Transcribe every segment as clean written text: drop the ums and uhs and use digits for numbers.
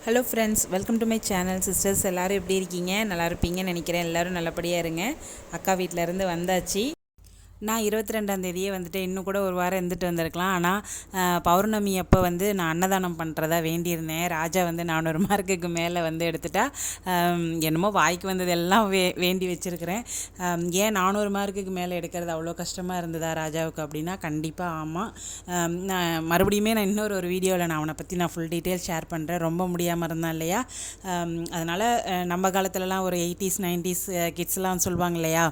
Hello friends, welcome to my channel. Sisters எல்லோரும் எப்படி இருக்கீங்க? நல்லா இருப்பீங்கன்னு நினைக்கிறேன். எல்லோரும் நல்லபடியாக இருங்க. அக்கா வீட்டிலேருந்து வந்தாச்சு. நான் 22ஆந்தேதியே வந்துட்டு இன்னும் கூட ஒரு வாரம் இருந்துட்டு வந்திருக்கலாம். ஆனால் பௌர்ணமி அப்போ வந்து நான் அன்னதானம் பண்ணுறதா வேண்டியிருந்தேன். ராஜா வந்து 400 மார்க்குக்கு மேலே வந்து எடுத்துட்டா. என்னமோ வாய்க்கு வந்தது எல்லாம் வேண்டி வச்சுருக்கிறேன். ஏன் 400 மார்க்குக்கு மேலே எடுக்கிறது அவ்வளோ கஷ்டமாக இருந்ததா ராஜாவுக்கு அப்படின்னா கண்டிப்பாக ஆமாம். நான் மறுபடியுமே இன்னொரு வீடியோவில் நான் அவனை பற்றி ஃபுல் டீட்டெயில் ஷேர் பண்ணுறேன். ரொம்ப முடியாமல் இருந்தான் இல்லையா? அதனால் நம்ம காலத்துலலாம் ஒரு 80s 90s கிட்ஸ்லாம் சொல்லுவாங்க இல்லையா,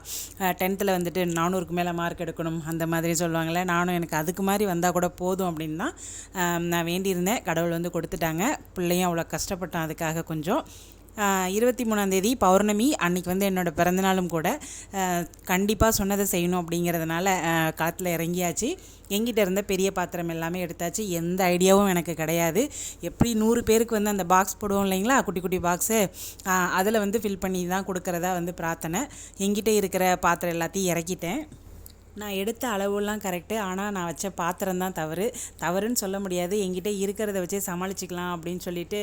10th வந்துட்டு 400க்கு மேலே மார்க் எடுக்கணும் அந்த மாதிரி சொல்லுவாங்களே. நானும் எனக்கு அதுக்கு மாதிரி வந்தால் கூட போதும் அப்படின்னு தான் நான் வேண்டியிருந்தேன். கடவுள் வந்து கொடுத்துட்டாங்க. பிள்ளையும் அவ்வளோ கஷ்டப்பட்டோம் அதுக்காக. கொஞ்சம் 23ஆந்தேதி பௌர்ணமி அன்றைக்கி வந்து என்னோடய பிறந்தநாளும் கூட. கண்டிப்பாக சொன்னதை செய்யணும் அப்படிங்கிறதுனால காற்றுல இறங்கியாச்சு. எங்கிட்ட இருந்த பெரிய பாத்திரம் எல்லாமே எடுத்தாச்சு. எந்த ஐடியாவும் எனக்கு கிடையாது. எப்படி 100 பேருக்கு வந்து அந்த பாக்ஸ் போடுவோம் இல்லைங்களா, குட்டி குட்டி பாக்ஸு, அதில் வந்து ஃபில் பண்ணி தான் கொடுக்குறதா வந்து பிரார்த்தனை. எங்கிட்ட இருக்கிற பாத்திரம் எல்லாத்தையும் இறக்கிட்டேன். நான் எடுத்த அளவுலாம் கரெக்டு, ஆனால் நான் வச்ச பாத்திரம் தான் தவறுன்னு சொல்ல முடியாது. என்கிட்ட இருக்கிறத வச்சே சமாளிச்சிக்கலாம் அப்படின்னு சொல்லிட்டு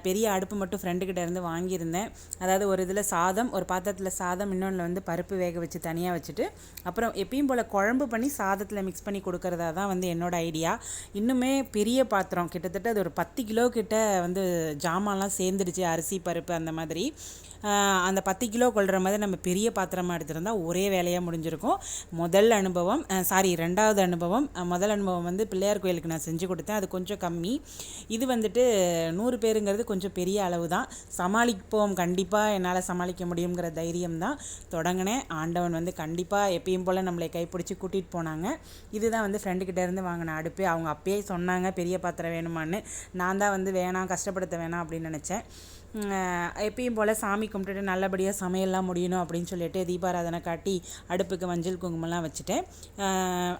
பெரிய அடுப்பு மட்டும் ஃப்ரெண்டுக்கிட்ட இருந்து வாங்கியிருந்தேன். அதாவது ஒரு இதில் சாதம், ஒரு பாத்திரத்தில் சாதம், இன்னொன்றில் வந்து பருப்பு வேக வச்சு தனியாக வச்சுட்டு, அப்புறம் எப்பயும் போல் குழம்பு பண்ணி சாதத்தில் மிக்ஸ் பண்ணி கொடுக்கறதா தான் வந்து என்னோடய ஐடியா. இன்னுமே பெரிய பாத்திரம், கிட்டத்தட்ட அது ஒரு 10 கிலோ கிட்ட வந்து ஜாமான்லாம் சேர்ந்துடுச்சு, அரிசி பருப்பு அந்த மாதிரி. அந்த 10 கிலோ கொள்கிற மாதிரி நம்ம பெரிய பாத்திரமாக எடுத்திருந்தால் ஒரே வேலையாக முடிஞ்சிருக்கும். ரெண்டாவது அனுபவம். முதல் அனுபவம் வந்து பிள்ளையார் கோயிலுக்கு நான் செஞ்சு கொடுத்தேன். அது கொஞ்சம் கம்மி. இது வந்துட்டு 100 பேருங்கிறது கொஞ்சம் பெரிய அளவு தான். சமாளிப்போம், கண்டிப்பாக என்னால் சமாளிக்க முடியுங்கிற தைரியம் தான் தொடங்கினேன். ஆண்டவன் வந்து கண்டிப்பாக எப்பயும் போல் நம்மளை கைப்பிடிச்சி கூட்டிகிட்டு போனாங்க. இதுதான் வந்து ஃப்ரெண்டுக்கிட்ட இருந்து வாங்கின அடுப்பு. அவங்க அப்பயே சொன்னாங்க பெரிய பாத்திரம் வேணுமான்னு. நான் தான் வந்து வேணாம், கஷ்டப்படுத்த வேணாம் அப்படின்னு நினச்சேன். எப்பயும் போல் சாமி கும்பிட்டுட்டு நல்லபடியாக சமையல்லாம் முடியணும் அப்படின்னு சொல்லிட்டு தீபாராதனை காட்டி அடுப்புக்கு மஞ்சள் குங்குமம்லாம் வச்சுட்டேன்.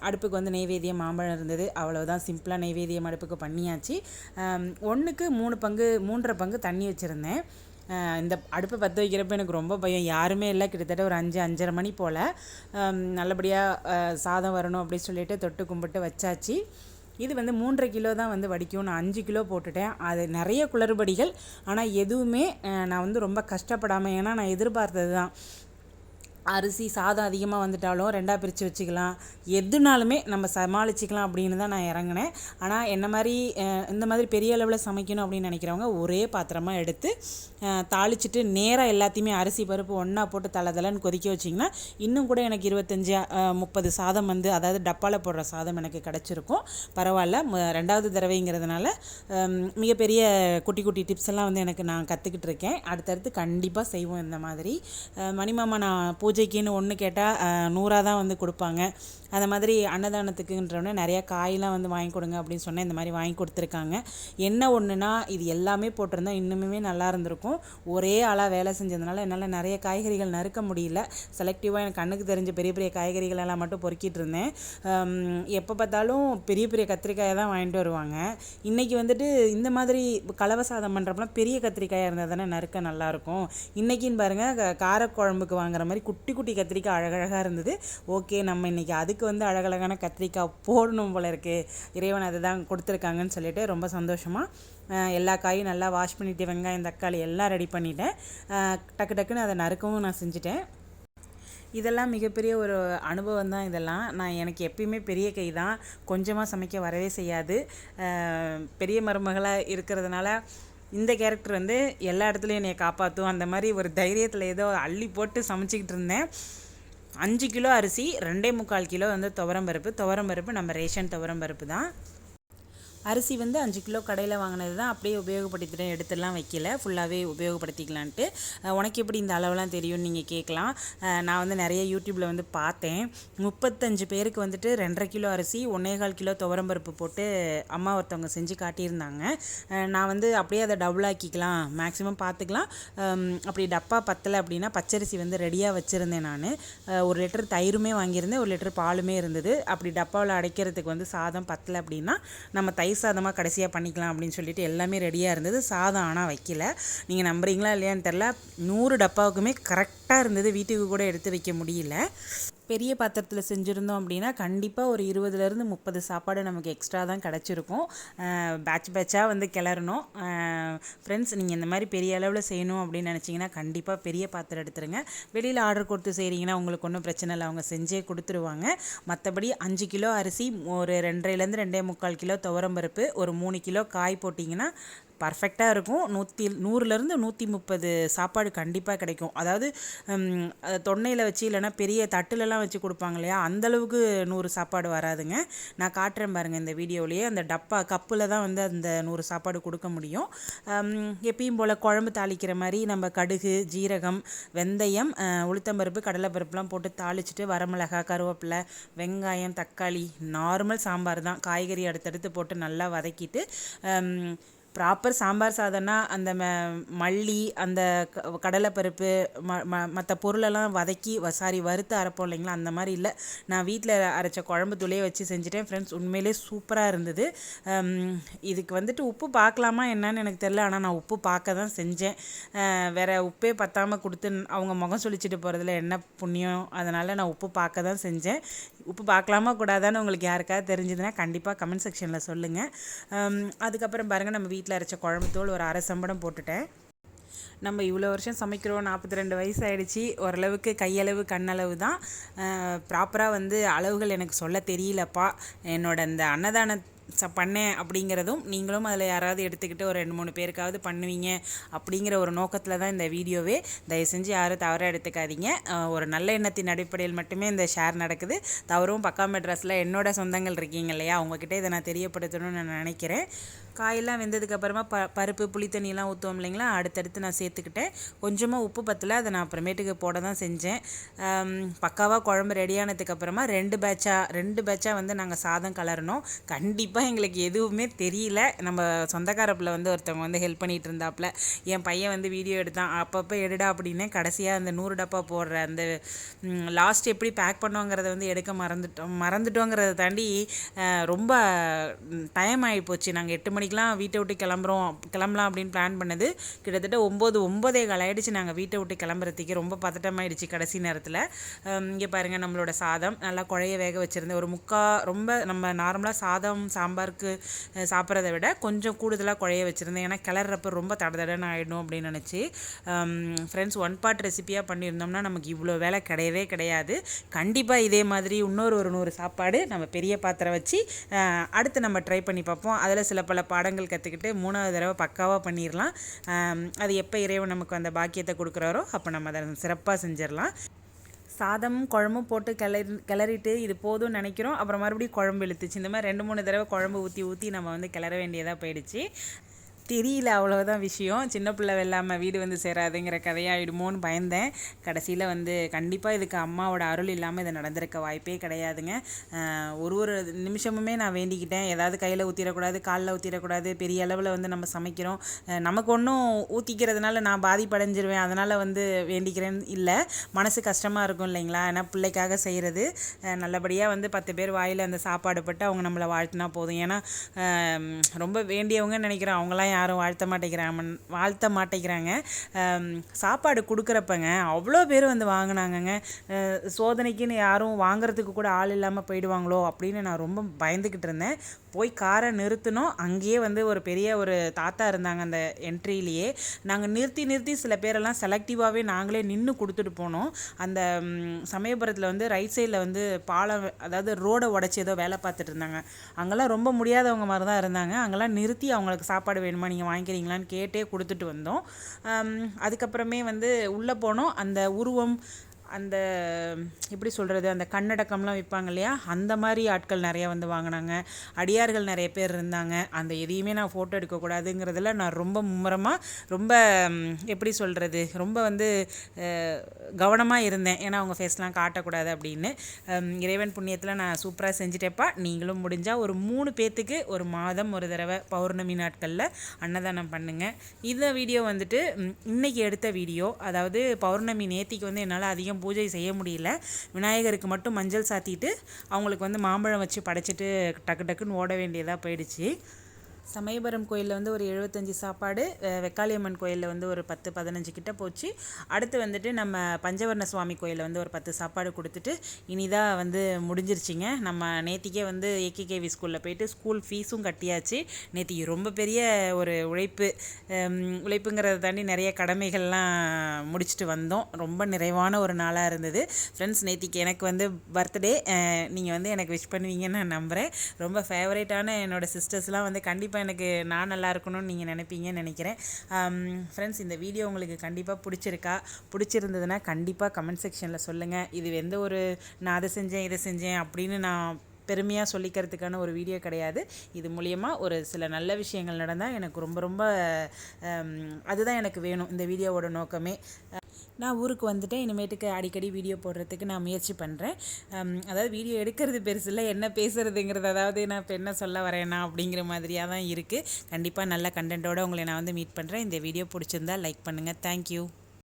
அடுப்புக்கு வந்து நெய்வேத்தியம் மாம்பழம் இருந்தது. அவ்வளோதான், சிம்பிளாக நெய்வேத்தியம் அடுப்புக்கு பண்ணியாச்சு. 1க்கு 3.5 பங்கு தண்ணி வச்சுருந்தேன். இந்த அடுப்பை பற்ற வைக்கிறப்ப எனக்கு ரொம்ப பயம். யாருமே இல்லை. கிட்டத்தட்ட ஒரு 5-5:30 மணி போல் நல்லபடியாக சாதம் வரணும் அப்படின்னு சொல்லிட்டு தொட்டு கும்பிட்டு வச்சாச்சு. இது வந்து 3.5 கிலோ தான் வந்து வடிக்கும். நான் 5 கிலோ போட்டுட்டேன். அது நிறைய குளறுபடிகள், ஆனால் எதுவுமே நான் வந்து ரொம்ப கஷ்டப்படாமல், ஏன்னா நான் எதிர்பார்த்தது தான். அரிசி சாதம் அதிகமாக வந்துட்டாலும் 2ஆக பிரித்து வச்சுக்கலாம், எதுனாலுமே நம்ம சமாளிச்சிக்கலாம் அப்படின்னு தான் நான் இறங்கினேன். ஆனால் என்ன மாதிரி இந்த மாதிரி பெரிய அளவில் சமைக்கணும் அப்படின்னு நினைக்கிறவங்க ஒரே பாத்திரமாக எடுத்து தாளிச்சிட்டு நேராக எல்லாத்தையுமே அரிசி பருப்பு ஒன்றா போட்டு தளன்னு கொதிக்க வச்சிங்கன்னா இன்னும் கூட எனக்கு 25-30 சாதம் வந்து, அதாவது டப்பாவில் போடுற சாதம் எனக்கு கிடச்சிருக்கும். பரவாயில்ல, 2வது தடவைங்கிறதுனால மிகப்பெரிய குட்டி குட்டி டிப்ஸ் எல்லாம் வந்து நான் கற்றுக்கிட்டு இருக்கேன். அடுத்தடுத்து கண்டிப்பாக செய்வோம் இந்த மாதிரி. மணிமாமா நான் பூஜைக்குன்னு ஒன்று கேட்டால் 100 தான் வந்து கொடுப்பாங்க. அந்த மாதிரி அன்னதானத்துக்குன்றவொன்னே நிறையா காயெலாம் வந்து வாங்கி கொடுங்க அப்படின்னு சொன்னால் இந்த மாதிரி வாங்கி கொடுத்துருக்காங்க. என்ன ஒன்றுனா, இது எல்லாமே போட்டிருந்தா இன்னுமே நல்லா இருந்திருக்கும். ஒரே ஆளாக வேலை செஞ்சதுனால என்னால் நிறைய காய்கறிகள் நறுக்க முடியல. செலக்டிவாக எனக்கு கண்ணுக்கு தெரிஞ்ச பெரிய பெரிய காய்கறிகளெல்லாம் மட்டும் பொறுக்கிட்டு இருந்தேன். எப்போ பார்த்தாலும் பெரிய பெரிய கத்திரிக்காயை தான் வாங்கிட்டு வருவாங்க. இன்றைக்கி வந்துட்டு இந்த மாதிரி கலவை சாதம் பண்ணுறப்பலாம் பெரிய கத்திரிக்காயாக இருந்தால் தானே நறுக்க நல்லாயிருக்கும். இன்றைக்கின்னு பாருங்கள், காரக்குழம்புக்கு வாங்குற மாதிரி குட்டி குட்டி கத்திரிக்காய் அழகழகாக இருந்தது. ஓகே, நம்ம இன்றைக்கி அதுக்கு வந்து அழகழகான கத்திரிக்காய் போடணும் போல இருக்குது. இறைவன் அதை தான் கொடுத்துருக்காங்கன்னு சொல்லிட்டு ரொம்ப சந்தோஷமாக எல்லா காயும் நல்லா வாஷ் பண்ணிவிட்டு வெங்காயம் தக்காளி எல்லாம் ரெடி பண்ணிவிட்டேன். டக்கு டக்குன்னு அதை நறுக்கவும் நான் செஞ்சுட்டேன். இதெல்லாம் மிகப்பெரிய ஒரு அனுபவம் தான். இதெல்லாம் எனக்கு எப்பயுமே பெரிய கை தான், கொஞ்சமாக சமைக்க வரவே செய்யாது. பெரிய மருமகளாக இருக்கிறதுனால இந்த கேரக்டர் வந்து எல்லா இடத்துலையும் என்னை காப்பாற்றும். அந்த மாதிரி ஒரு தைரியத்தில் ஏதோ அள்ளி போட்டு சமைச்சிக்கிட்டு இருந்தேன். 5 கிலோ அரிசி, 2.25 கிலோ வந்து துவரம்பருப்பு நம்ம ரேஷன் துவரம்பருப்பு தான். அரிசி வந்து 5 கிலோ கடையில் வாங்கினது தான், அப்படியே உபயோகப்படுத்திட்டேன், எடுத்துலாம் வைக்கல, ஃபுல்லாகவே உபயோகப்படுத்திக்கலான்ட்டு. உனக்கு எப்படி இந்த அளவுலாம் தெரியும்னு நீங்கள் கேட்கலாம். நான் வந்து நிறைய யூடியூப்பில் வந்து பார்த்தேன். 35 பேருக்கு வந்துட்டு 2.5 கிலோ அரிசி 1.25 கிலோ துவரம்பருப்பு போட்டு அம்மா ஒருத்தவங்க செஞ்சு காட்டியிருந்தாங்க. நான் வந்து அப்படியே அதை டபுள் ஆக்கிக்கலாம், மேக்ஸிமம் பார்த்துக்கலாம். அப்படி டப்பா பத்தலை அப்படின்னா பச்சரிசி வந்து ரெடியாக வச்சுருந்தேன். நான் 1 லிட்டர் தயிருமே வாங்கியிருந்தேன், 1 லிட்டர் பாலுமே இருந்தது. அப்படி டப்பாவில் அடைக்கிறதுக்கு வந்து சாதம் பத்தலை அப்படின்னா நம்ம தயிர் சாதமாக கடைசியாக பண்ணிக்கலாம் அப்படின்னு சொல்லிட்டு எல்லாமே ரெடியாக இருந்தது. சாதம் ஆனால் வைக்கல. நீங்கள் நம்புறீங்களா இல்லையான்னு தெரில, 100 டப்பாவுக்குமே கரெக்டாக இருந்தது. வீட்டுக்கு கூட எடுத்து வைக்க முடியல. பெரிய பாத்திரத்தில் செஞ்சுருந்தோம் அப்படின்னா கண்டிப்பாக ஒரு 20லேருந்து 30 சாப்பாடு நமக்கு எக்ஸ்ட்ரா தான் கிடச்சிருக்கும். பேட்சாக வந்து கிளறணும். ஃப்ரெண்ட்ஸ், நீங்கள் இந்த மாதிரி பெரிய அளவில் செய்யணும் அப்படின்னு நினச்சிங்கன்னா கண்டிப்பாக பெரிய பாத்திரம் எடுத்துருங்க. வெளியில் ஆர்டர் கொடுத்து செய்கிறீங்கன்னா உங்களுக்கு ஒன்றும் பிரச்சனை இல்லை, அவங்க செஞ்சே கொடுத்துருவாங்க. மற்றபடி 5 கிலோ அரிசி, ஒரு 2.5லேருந்து 2.25 கிலோ துவரம்பருப்பு, ஒரு 3 கிலோ காய் போட்டிங்கன்னா பர்ஃபெக்டாக இருக்கும். 100லேருந்து 130 சாப்பாடு கண்டிப்பாக கிடைக்கும். அதாவது தொன்னையில் வச்சு இல்லைனா பெரிய தட்டுலலாம் வச்சு கொடுப்பாங்க இல்லையா, அந்தளவுக்கு 100 சாப்பாடு வராதுங்க. நான் காட்டுறேன் பாருங்கள் இந்த வீடியோலேயே. அந்த டப்பா கப்பில் தான் வந்து அந்த 100 சாப்பாடு கொடுக்க முடியும். எப்பயும் போல் குழம்பு தாளிக்கிற மாதிரி நம்ம கடுகு, ஜீரகம், வெந்தயம், உளுத்தம்பருப்பு, கடலைப்பருப்புலாம் போட்டு தாளிச்சிட்டு வரமிளகாய், கருவேப்பிலை, வெங்காயம், தக்காளி, நார்மல் சாம்பார் தான், காய்கறி அடுத்தடுத்து போட்டு நல்லா வதக்கிட்டு, ப்ராப்பர் சாம்பார் சாதம்னா அந்த மல்லி, அந்த கடலைப்பருப்பு, மற்ற பொருளெல்லாம் வதக்கி வறுத்து அரைப்போம் இல்லைங்களா, அந்த மாதிரி இல்லை. நான் வீட்டில் அரைச்ச குழம்பு தூளையே வச்சு செஞ்சுட்டேன் ஃப்ரெண்ட்ஸ். உண்மையிலே சூப்பராக இருந்தது. இதுக்கு வந்துட்டு உப்பு பார்க்கலாமா என்னன்னு எனக்கு தெரில, ஆனால் நான் உப்பு பார்க்க தான் செஞ்சேன். வேறு உப்பே பத்தாமல் கொடுத்து அவங்க முகம் சொல்லிச்சிட்டு போகிறதுல என்ன புண்ணியம், அதனால் நான் உப்பு பார்க்க தான் செஞ்சேன். உப்பு பார்க்கலாமா கூடாதான்னு உங்களுக்கு யாருக்காவது தெரிஞ்சதுன்னா கண்டிப்பாக கமெண்ட் செக்ஷனில் சொல்லுங்கள். அதுக்கப்புறம் பாருங்கள், நம்ம வீட்டில் அரைச்ச குழம்பு தூள் ஒரு 1/2 சம்படம் போட்டுட்டேன். நம்ம இவ்வளோ வருஷம் சமைக்கிறோம், 42 வயசு ஆகிடுச்சி, ஓரளவுக்கு கையளவு கண்ணளவு தான். ப்ராப்பராக வந்து அளவுகள் எனக்கு சொல்ல தெரியலப்பா. என்னோட இந்த அன்னதான பண்ணேன் அப்படிங்கிறதும் நீங்களும் அதில் யாராவது எடுத்துக்கிட்டு ஒரு 2-3 பேருக்காவது பண்ணுவீங்க அப்படிங்கிற ஒரு நோக்கத்தில் தான் இந்த வீடியோவே. தயவு செஞ்சு யாரும் தவறாக எடுத்துக்காதீங்க. ஒரு நல்ல எண்ணத்தின் அடிப்படையில் மட்டுமே இந்த ஷேர் நடக்குது. தவறும் பக்கா மெட்ராஸில் என்னோட சொந்தங்கள் இருக்கீங்க இல்லையா, அவங்கக்கிட்ட இதை நான் தெரியப்படுத்தணும்னு நான் நினைக்கிறேன். காயெல்லாம் வெந்ததுக்கப்புறமா பருப்பு, புளித்தண்ணிலாம் ஊற்றுவோம் இல்லைங்களா, அடுத்தடுத்து நான் சேர்த்துக்கிட்டேன். கொஞ்சமாக உப்பு பத்தலை, அதை நான் அப்புறமேட்டுக்கு போட தான் செஞ்சேன். பக்காவாக குழம்பு ரெடியானதுக்கப்புறமா 2 பேட்சாக வந்து நாங்கள் சாதம் கலரணும். கண்டிப்பாக எங்களுக்கு எதுவுமே தெரியல. நம்ம சொந்தக்காரப்பில் வந்து ஒருத்தவங்க வந்து ஹெல்ப் பண்ணிகிட்டு இருந்தாப்புல. என் பையன் வந்து வீடியோ எடுத்தான், அப்பப்போ எடுடா அப்படின்னு. கடைசியாக அந்த 100 டப்பா போடுற அந்த லாஸ்ட் எப்படி பேக் பண்ணுவோங்கிறத வந்து எடுக்க மறந்துட்டோங்கிறத தாண்டி ரொம்ப டைம் ஆகி போச்சு. நாங்கள் 8 மணிக்கெலாம் வீட்டை விட்டு கிளம்பலாம் அப்படின்னு பிளான் பண்ணது. கிட்டத்தட்ட 9-9:15 ஆகிடுச்சு நாங்கள் வீட்டை விட்டு கிளம்புறதுக்கு. ரொம்ப பதட்டமாயிடுச்சு கடைசி நேரத்தில். இங்கே பாருங்கள், நம்மளோட சாதம் நல்லா குழைய வேக வச்சுருந்தேன். ஒரு ரொம்ப நம்ம நார்மலாக சாதம் சாம்பாருக்கு சாப்பிட்றத விட கொஞ்சம் கூடுதலாக குழைய வச்சுருந்தேன். ஏன்னா கிளறப்போ ரொம்ப தடன்னு ஆகிடும் அப்படின்னு நினச்சி. ஃப்ரெண்ட்ஸ், 1 பார்ட் ரெசிப்பியாக பண்ணியிருந்தோம்னா நமக்கு இவ்வளோ வேலை கிடையவே கிடையாது. கண்டிப்பாக இதே மாதிரி இன்னொரு 100 சாப்பாடு நம்ம பெரிய பாத்திரம் வச்சு அடுத்து நம்ம ட்ரை பண்ணி பார்ப்போம். அதில் சில பல பாடங்கள் கற்றுக்கிட்டு 3வது தடவை பக்காவாக பண்ணிடலாம். அது எப்போ இறைவன் நமக்கு அந்த பாக்கியத்தை கொடுக்குறாரோ அப்போ நம்ம அதை சிறப்பாக செஞ்சிடலாம். சாதமும் குழம்பும் போட்டு கிளறிட்டு இது போதும்னு நினைக்கிறோம். அப்புறம் மறுபடியும் குழம்பு இழுத்துச்சு. இந்த மாதிரி 2-3 தடவை குழம்பு ஊற்றி நம்ம வந்து கிளற வேண்டியதாக போயிடுச்சு. தெரியல, அவ்வளோதான் விஷயம். சின்ன பிள்ளை வெல்லாமல் வீடு வந்து சேராதுங்கிற கதையாகிடுமோன்னு பயந்தேன். கடைசியில் வந்து கண்டிப்பாக இதுக்கு அம்மாவோட அருள் இல்லாமல் இது நடந்திருக்க வாய்ப்பே கிடையாதுங்க. ஒரு நிமிஷமுமே நான் வேண்டிக்கிட்டேன், ஏதாவது கையில் ஊற்றிடக்கூடாது, காலில் ஊற்றிடக்கூடாது. பெரிய அளவில் வந்து நம்ம சமைக்கிறோம், நமக்கு ஒன்றும் ஊற்றிக்கிறதுனால நான் பாதிப்படைஞ்சிருவேன், அதனால் வந்து வேண்டிக்கிறேன்னு இல்லை. மனசு கஷ்டமாக இருக்கும் இல்லைங்களா, ஏன்னா பிள்ளைக்காக செய்கிறது. நல்லபடியாக வந்து 10 பேர் வாயில் அந்த சாப்பாடு பட்டு அவங்க நம்மளை வாழ்த்தினா போதும். ஏன்னா ரொம்ப வேண்டியவங்கன்னு நினைக்கிறோம், அவங்களாம் யாரும் வாழ்த்த மாட்டேங்கிறாங்க. சாப்பாடு கொடுக்குறப்பங்க அவ்வளோ பேர் வந்து வாங்கினாங்கங்க. சோதனைக்குன்னு யாரும் வாங்குறதுக்கு கூட ஆள் இல்லாமல் போயிடுவாங்களோ அப்படின்னு நான் ரொம்ப பயந்துக்கிட்டு இருந்தேன். போய் காரை நிறுத்தினோம். அங்கேயே வந்து ஒரு பெரிய ஒரு தாத்தா இருந்தாங்க அந்த என்ட்ரியிலேயே. நாங்கள் நிறுத்தி சில பேரெல்லாம் செலக்டிவாகவே நாங்களே நின்று கொடுத்துட்டு போனோம். அந்த சமயபுரத்தில் வந்து ரைட் சைடில் வந்து பாலம், அதாவது ரோடை உடச்சி ஏதோ வேலை பார்த்துட்டு இருந்தாங்க. அங்கெல்லாம் ரொம்ப முடியாதவங்க மாதிரி தான் இருந்தாங்க. அங்கெல்லாம் நிறுத்தி அவங்களுக்கு சாப்பாடு வேணுமா, நீங்கள் வாங்கிக்கிறீங்களான்னு கேட்டே கொடுத்துட்டு வந்தோம். அதுக்கப்புறமே வந்து உள்ளே போனோம். அந்த உருவம், அந்த எப்படி சொல்கிறது, அந்த கண்ணடக்கம்லாம் விற்பாங்க இல்லையா, அந்த மாதிரி ஆட்கள் நிறையா வந்து வாங்கினாங்க. அடியார்கள் நிறைய பேர் இருந்தாங்க. அந்த எதையுமே நான் ஃபோட்டோ எடுக்கக்கூடாதுங்கிறதுல நான் ரொம்ப மும்முரமாக, ரொம்ப எப்படி சொல்கிறது, ரொம்ப வந்து கவனமாக இருந்தேன். ஏன்னா அவங்க ஃபேஸ்லாம் காட்டக்கூடாது அப்படின்னு. இறைவன் புண்ணியத்தில் நான் சூப்பராக செஞ்சுட்டேப்பா. நீங்களும் முடிஞ்சால் ஒரு 3 பேர்த்துக்கு ஒரு மாதம் ஒரு தடவை பௌர்ணமி நாட்களில் அன்னதானம் பண்ணுங்கள். இந்த வீடியோ வந்துட்டு இன்றைக்கி எடுத்த வீடியோ. அதாவது பௌர்ணமி நேத்திக்கு வந்து என்னால் அதிகம் பூஜை செய்ய முடியல. விநாயகருக்கு மட்டும் மஞ்சள் சாத்திட்டு அவங்களுக்கு வந்து மாம்பழம் வச்சு படைச்சிட்டு டக்குன்னு ஓட வேண்டியதாக போயிடுச்சு. சமயபுரம் கோயிலில் வந்து ஒரு 75 சாப்பாடு, வெக்காளியம்மன் கோயிலில் வந்து ஒரு 10-15 கிட்ட போச்சு. அடுத்து வந்துட்டு நம்ம பஞ்சவர்ண சுவாமி கோயிலில் வந்து ஒரு 10 சாப்பாடு கொடுத்துட்டு இனிதான் வந்து முடிஞ்சிருச்சிங்க. நம்ம நேத்திக்கே வந்து ஏகேகேவி ஸ்கூலில் போயிட்டு ஸ்கூல் ஃபீஸும் கட்டியாச்சு. நேத்திக்கு ரொம்ப பெரிய ஒரு உழைப்புங்கிறத தாண்டி நிறைய கடமைகள்லாம் முடிச்சுட்டு வந்தோம். ரொம்ப நிறைவான ஒரு நாளாக இருந்தது. ஃப்ரெண்ட்ஸ், நேத்திக்கு எனக்கு வந்து பர்த்டே. நீங்கள் வந்து எனக்கு விஷ் பண்ணுவீங்கன்னு நான் நம்புகிறேன். ரொம்ப ஃபேவரேட்டான என்னோடய சிஸ்டர்ஸ்லாம் வந்து கண்டிப்பாக எனக்கு நான் நல்லா இருக்கணும்னு நீங்கள் நினைப்பீங்கன்னு நினைக்கிறேன். ஃப்ரெண்ட்ஸ், இந்த வீடியோ உங்களுக்கு கண்டிப்பாக பிடிச்சிருந்ததுன்னா கண்டிப்பாக கமெண்ட் செக்ஷனில் சொல்லுங்கள். இது எந்த ஒரு நான் அதை செஞ்சேன் இதை செஞ்சேன் அப்படின்னு நான் பெருமையாக சொல்லிக்கிறதுக்கான ஒரு வீடியோ கிடையாது. இது மூலயமா ஒரு சில நல்ல விஷயங்கள் நடந்தால் எனக்கு ரொம்ப ரொம்ப அதுதான் எனக்கு வேணும். இந்த வீடியோவோட நோக்கமே. நான் ஊருக்கு வந்துட்டேன். இனிமேட்டுக்கு அடிக்கடி வீடியோ போடுறதுக்கு நான் முயற்சி பண்ணுறேன். அதாவது வீடியோ எடுக்கிறது பெருசு இல்லை, என்ன பேசுகிறதுங்கிறது, அதாவது நான் இப்போ என்ன சொல்ல வரேன்னா அப்படிங்கிற மாதிரியாக தான் இருக்குது. கண்டிப்பாக நல்ல கண்டென்ட்டோடு உங்களை நான் வந்து மீட் பண்ணுறேன். இந்த வீடியோ பிடிச்சிருந்தா லைக் பண்ணுங்கள். தேங்க்யூ.